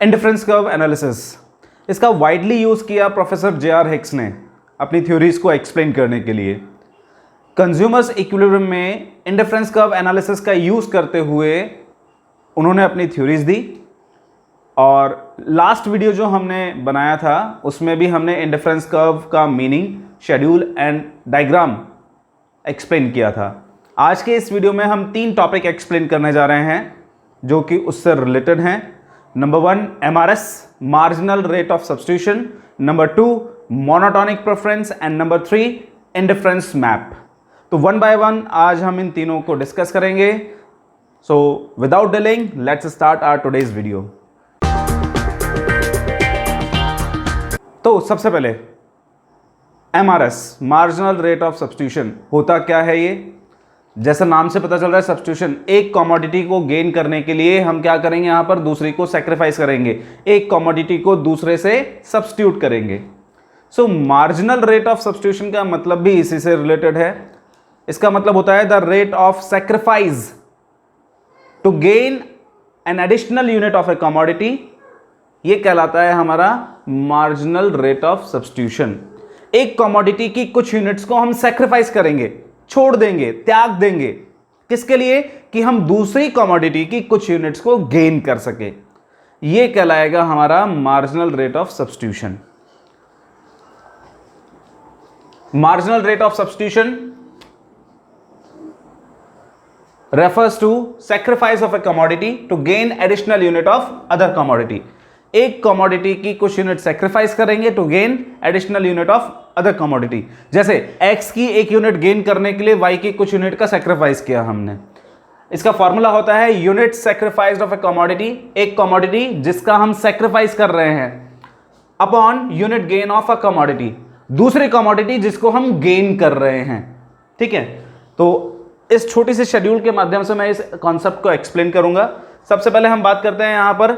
Indifference curve analysis, इसका widely use किया professor JR. Hicks ने अपनी थ्योरीज को एक्सप्लेन करने के लिए। कंज्यूमर्स इक्विलिब्रियम में इंडिफरेंस कर्व एनालिसिस का यूज़ करते हुए उन्होंने अपनी थ्योरीज दी, और लास्ट वीडियो जो हमने बनाया था उसमें भी हमने इंडिफरेंस कर्व का meaning, schedule and diagram explain किया था। आज के इस वीडियो में हम 3 टॉपिक एक्सप्लेन करने जा रहे हैं जो कि उससे रिलेटेड हैं। Number 1 MRS, marginal rate of substitution, number 2 monotonic preference and number 3 indifference map. तो वन बाय वन आज हम इन तीनों को डिस्कस करेंगे। So without delaying let's start our today's video. तो सबसे पहले MRS, marginal rate of substitution, होता क्या है ये? जैसा नाम से पता चल रहा है, सब्स्टिट्यूशन। एक कमोडिटी को गेन करने के लिए हम क्या करेंगे, यहां पर दूसरी को सैक्रिफाइस करेंगे, एक कमोडिटी को दूसरे से सब्स्टिट्यूट करेंगे। सो मार्जिनल रेट ऑफ सब्स्टिट्यूशन का मतलब भी इसी से रिलेटेड है। इसका मतलब होता है the rate of sacrifice to gain an additional unit of a commodity. ये कहलाता है हमारा मार्जिनल रेट ऑफ सब्स्टिट्यूशन। एक कमोडिटी की कुछ यूनिट्स को हम सैक्रिफाइस करेंगे, छोड़ देंगे, त्याग देंगे, किसके लिए? कि हम दूसरी कमोडिटी की कुछ यूनिट्स को गेन कर सके। यह कहलाएगा हमारा marginal rate of substitution. Marginal rate of substitution refers to sacrifice of a commodity to gain additional unit of other commodity। एक कमोडिटी की कुछ यूनिट सैक्रिफाइस करेंगे to gain additional unit of other commodity. जैसे x की एक unit gain करने के लिए y की कुछ यूनिट का सैक्रिफाइस किया हमने। इसका फॉर्मूला होता है unit sacrificed of a commodity, एक कमोडिटी जिसका हम सैक्रिफाइस कर रहे हैं, upon unit gain of a commodity, दूसरी कमोडिटी जिसको हम गेन कर रहे हैं। ठीक है, तो इस छोटी सी शेड्यूल के माध्यम से मैं इस कॉन्सेप्ट को एक्सप्लेन करूंगा। सबसे पहले हम बात करते हैं यहां पर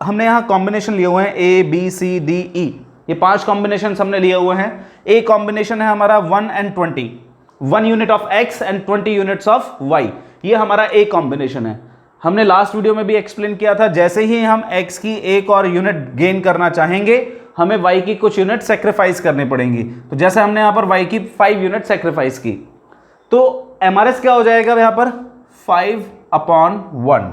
हमने यहां कॉम्बिनेशन लिए हुए हैं A B C D E, ये 5 कॉम्बिनेशन हमने लिए हुए हैं। ए कॉम्बिनेशन है हमारा 1 and 20, 1 unit of x and 20 units of y, ये हमारा ए कॉम्बिनेशन है। हमने लास्ट वीडियो में भी एक्सप्लेन किया था, जैसे ही हम x की एक और यूनिट गेन करना चाहेंगे हमें y की कुछ यूनिट सेक्रीफाइस करनी पड़ेंगी। तो जैसे हमने यहां पर y की 5 यूनिट सेक्रीफाइस की, तो MRS क्या हो जाएगा यहां पर? 5/1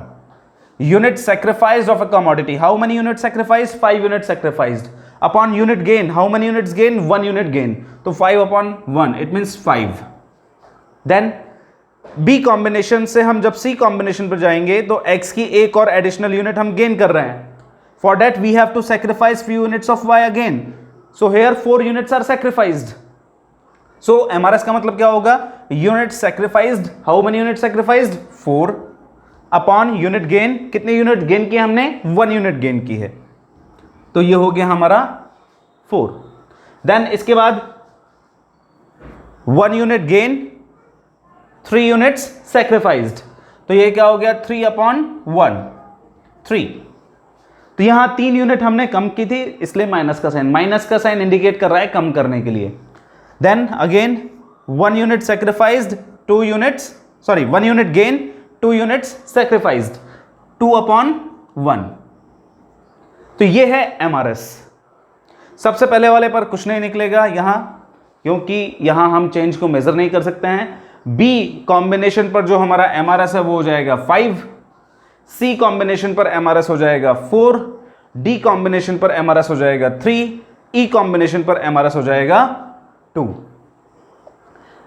unit sacrificed of a commodity. How many unit sacrificed? 5 unit sacrificed. Upon unit gain, how many units gain? 1 unit gain, तो 5/1, it means 5। Then B combination से हम जब सी कॉम्बिनेशन पर जाएंगे तो x की एक और एडिशनल यूनिट हम गेन कर रहे हैं। For that we have to sacrifice few units of y again, so here 4 units are sacrificed. सो MRS का मतलब क्या होगा? Unit sacrificed, how many unit sacrificed? 4, upon unit gain, कितने यूनिट गेन किए हमने? 1 यूनिट गेन की है, तो ये हो गया हमारा 4। देन इसके बाद 1 यूनिट गेन, 3 यूनिट्स सैक्रिफाइस्ड, तो ये क्या हो गया? 3/1, 3। तो यहां 3 यूनिट हमने कम की थी, इसलिए माइनस का साइन इंडिकेट कर रहा है कम करने के लिए। Then again 1 unit sacrificed, 2 units, sorry 1 unit gain, 2 units sacrificed, 2/1। तो ये है MRS। सबसे पहले वाले पर कुछ नहीं निकलेगा यहां, क्योंकि यहां हम चेंज को मेजर नहीं कर सकते हैं। B कॉम्बिनेशन पर जो हमारा MRS है वो हो जाएगा 5, C कॉम्बिनेशन पर MRS हो जाएगा 4, D कॉम्बिनेशन पर MRS हो जाएगा 3, E कॉम्बिनेशन पर MRS हो जाएगा 2।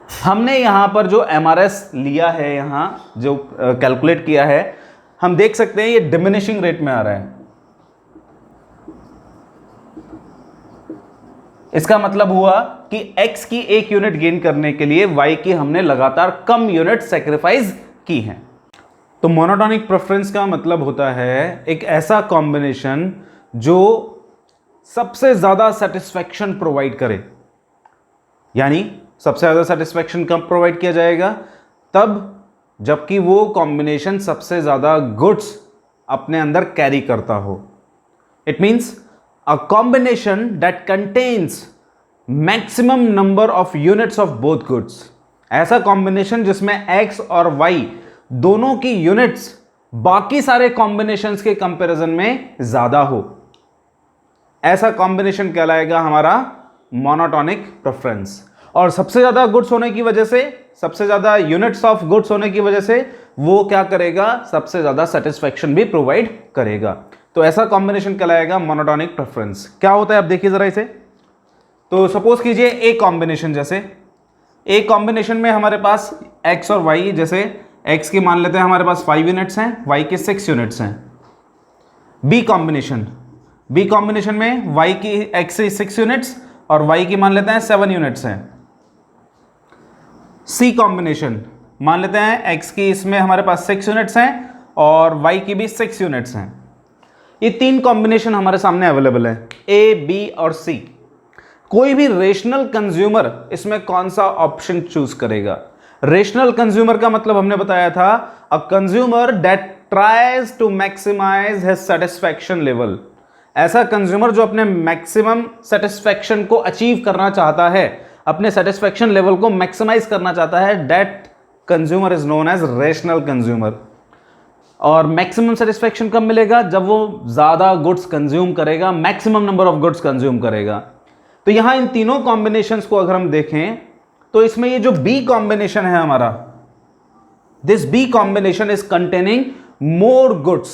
हमने यहां पर जो MRS लिया है, यहां जो कैलकुलेट किया है, हम देख सकते हैं ये डिमिनिशिंग रेट में आ रहा है। इसका मतलब हुआ कि x की एक यूनिट गेन करने के लिए y की हमने लगातार कम यूनिट सेक्रीफाइस की हैं। तो मोनोटोनिक प्रेफरेंस का मतलब होता है एक ऐसा कॉम्बिनेशन जो सबसे ज्यादा सेटिस्फैक्शन प्रोवाइड करे। यानी सबसे ज्यादा सेटिस्फैक्शन कब प्रोवाइड किया जाएगा? तब जबकि वो कॉम्बिनेशन सबसे ज्यादा गुड्स अपने अंदर कैरी करता हो। It means a combination that contains maximum number of units of both goods. ऐसा कॉम्बिनेशन जिसमें x और y दोनों की यूनिट्स बाकी सारे कॉम्बिनेशंस के कंपैरिजन में ज्यादा हो, ऐसा कॉम्बिनेशन कहलाएगा हमारा मोनोटोनिक प्रेफरेंस। और सबसे ज्यादा गुड्स होने की वजह से, सबसे ज्यादा यूनिट्स ऑफ गुड्स होने की वजह से वो क्या करेगा, सबसे ज्यादा सेटिस्फैक्शन भी प्रोवाइड करेगा। तो ऐसा कॉम्बिनेशन कहलाएगा मोनोटोनिक प्रेफरेंस। क्या होता है अब देखिए जरा इसे। तो सपोज कीजिए ए कॉम्बिनेशन, जैसे ए कॉम्बिनेशन में हमारे पास x और y, जैसे x की मान लेते हैं हमारे पास 5 यूनिट्स हैं, y के 6 यूनिट्स हैं। बी कॉम्बिनेशन में y की x की 6 यूनिट्स और y की मान लेते हैं 7 यूनिट्स हैं। सी कॉम्बिनेशन मान लेते हैं x की इसमें हमारे पास 6 यूनिट्स हैं और y की भी 6 यूनिट्स हैं। ये 3 कॉम्बिनेशन हमारे सामने अवेलेबल है, ए, बी और सी। कोई भी रेशनल कंज्यूमर इसमें कौन सा ऑप्शन चूज करेगा? रेशनल कंज्यूमर का मतलब हमने बताया था a consumer that tries to maximise his satisfaction level. ऐसा कंज्यूमर जो अपने मैक्सिमम सेटिस्फैक्शन को अचीव करना चाहता है, अपने सेटिस्फैक्शन लेवल को मैक्सिमाइज करना चाहता है, that consumer is known as rational consumer. और मैक्सिमम सेटिस्फैक्शन कब मिलेगा? जब वो ज्यादा गुड्स कंज्यूम करेगा, maximum number of goods consume करेगा। तो यहां इन तीनों कॉम्बिनेशंस को अगर हम देखें तो इसमें ये जो बी कॉम्बिनेशन है हमारा, this B combination is containing more goods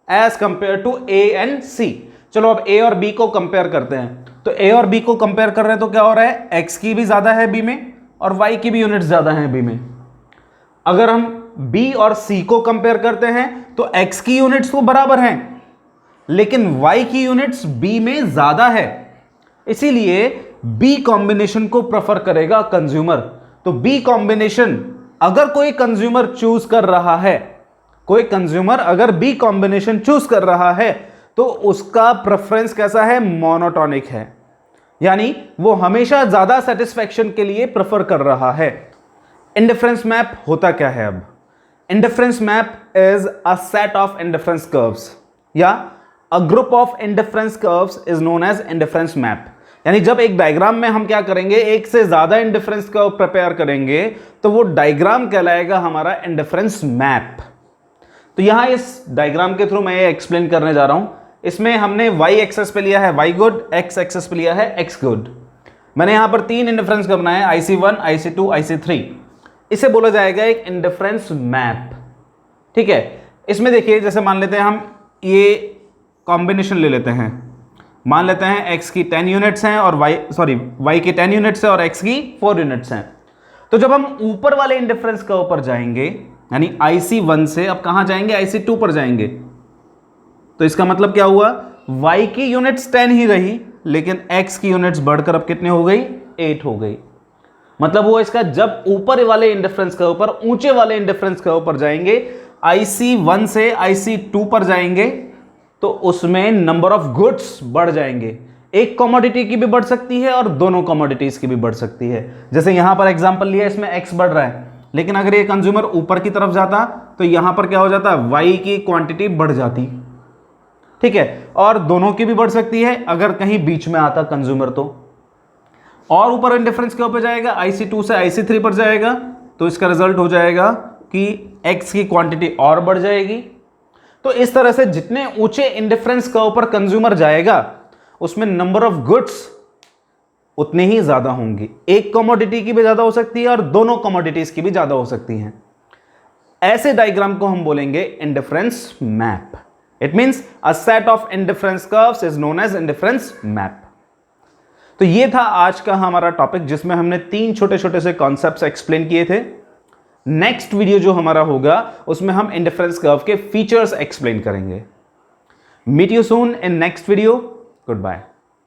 as compare to A and C. चलो अब ए और बी को कंपेयर करते हैं। तो ए और बी को कंपेयर कर रहे हैं तो क्या हो रहा है, एक्स की भी ज्यादा है बी में और वाई की भी यूनिट ज्यादा है बी में। अगर हम बी और सी को कंपेयर करते हैं तो एक्स की यूनिट्स तो बराबर हैं लेकिन वाई की यूनिट्स बी में ज्यादा है, इसीलिए बी कॉम्बिनेशन को प्रेफर करेगा कंज्यूमर। तो बी कॉम्बिनेशन अगर कोई कंज्यूमर चूज कर रहा है, कोई कंज्यूमर अगर बी कॉम्बिनेशन चूज कर रहा है तो उसका प्रेफरेंस कैसा है, मोनोटोनिक है, यानी वो हमेशा ज्यादा सेटिस्फैक्शन के लिए प्रेफर कर रहा है। इंडिफरेंस मैप होता क्या है? अब indifference map is a set of indifference curves या a group of indifference curves is known as indifference map. यानी जब एक डायग्राम में हम क्या करेंगे, एक से ज्यादा इंडिफरेंस कर्व प्रिपेयर करेंगे तो वो डायग्राम कहलाएगा हमारा इंडिफरेंस मैप। तो यहां इस डायग्राम के थ्रू मैं ये एक्सप्लेन करने जा रहा हूं। इसमें हमने y एक्सेस पे लिया है y गुड, x एक्सेस पे लिया है x गुड। मैंने यहां पर 3 इंडिफरेंस कर्व बनाए, IC1, IC2, IC3। इसे बोला जाएगा एक इंडिफरेंस मैप। ठीक है, इसमें देखिए जैसे मान लेते हैं हम ये कॉम्बिनेशन ले लेते हैं, मान लेते हैं x की 10 यूनिट्स हैं और y की 10 यूनिट्स है और x की 4 यूनिट्स हैं। तो जब हम ऊपर वाले इंडिफरेंस कर्व पर जाएंगे, यानी IC1 से अब कहां जाएंगे, IC2 पर जाएंगे, तो इसका मतलब क्या हुआ, y की यूनिट्स 10 ही रही लेकिन x की यूनिट्स बढ़कर अब कितने हो गई, 8 हो गई। मतलब वो इसका जब ऊपर वाले इंडिफरेंस कर्व पर, ऊंचे वाले इंडिफरेंस कर्व पर जाएंगे, IC1 से IC2 पर जाएंगे तो उसमें नंबर ऑफ गुड्स बढ़ जाएंगे। एक कमोडिटी की भी बढ़ सकती है और दोनों कमोडिटीज की भी बढ़ सकती है। जैसे यहां पर एग्जांपल लिया, इसमें x बढ़ रहा है लेकिन अगर ये कंज्यूमर ऊपर की तरफ जाता तो यहां पर क्या हो जाता, y की क्वांटिटी बढ़ जाती। ठीक है, और दोनों की भी बढ़ सकती है अगर कहीं बीच में आता कंज्यूमर तो। और ऊपर इंडिफरेंस के ऊपर जाएगा, IC2 से IC3 पर जाएगा तो इसका रिजल्ट हो जाएगा कि x की क्वांटिटी और बढ़ जाएगी। तो इस तरह से जितने ऊंचे इंडिफरेंस कर्व पर कंज्यूमर जाएगा उसमें नंबर ऑफ गुड्स उतनी ही ज्यादा होंगी। एक कमोडिटी की भी ज्यादा हो सकती है और दोनों कमोडिटीज की भी ज्यादा हो सकती हैं। ऐसे डायग्राम को हम बोलेंगे indifference map. It means a set of indifference curves is known as indifference map. तो ये था आज का हमारा टॉपिक जिसमें हमने 3 छोटे छोटे से कॉन्सेप्ट्स एक्सप्लेन किए थे। नेक्स्ट वीडियो जो हमारा होगा उसमें हम इंडिफरेंस कर्व के फीचर्स एक्सप्लेन करेंगे। Meet you soon in next video. Good bye.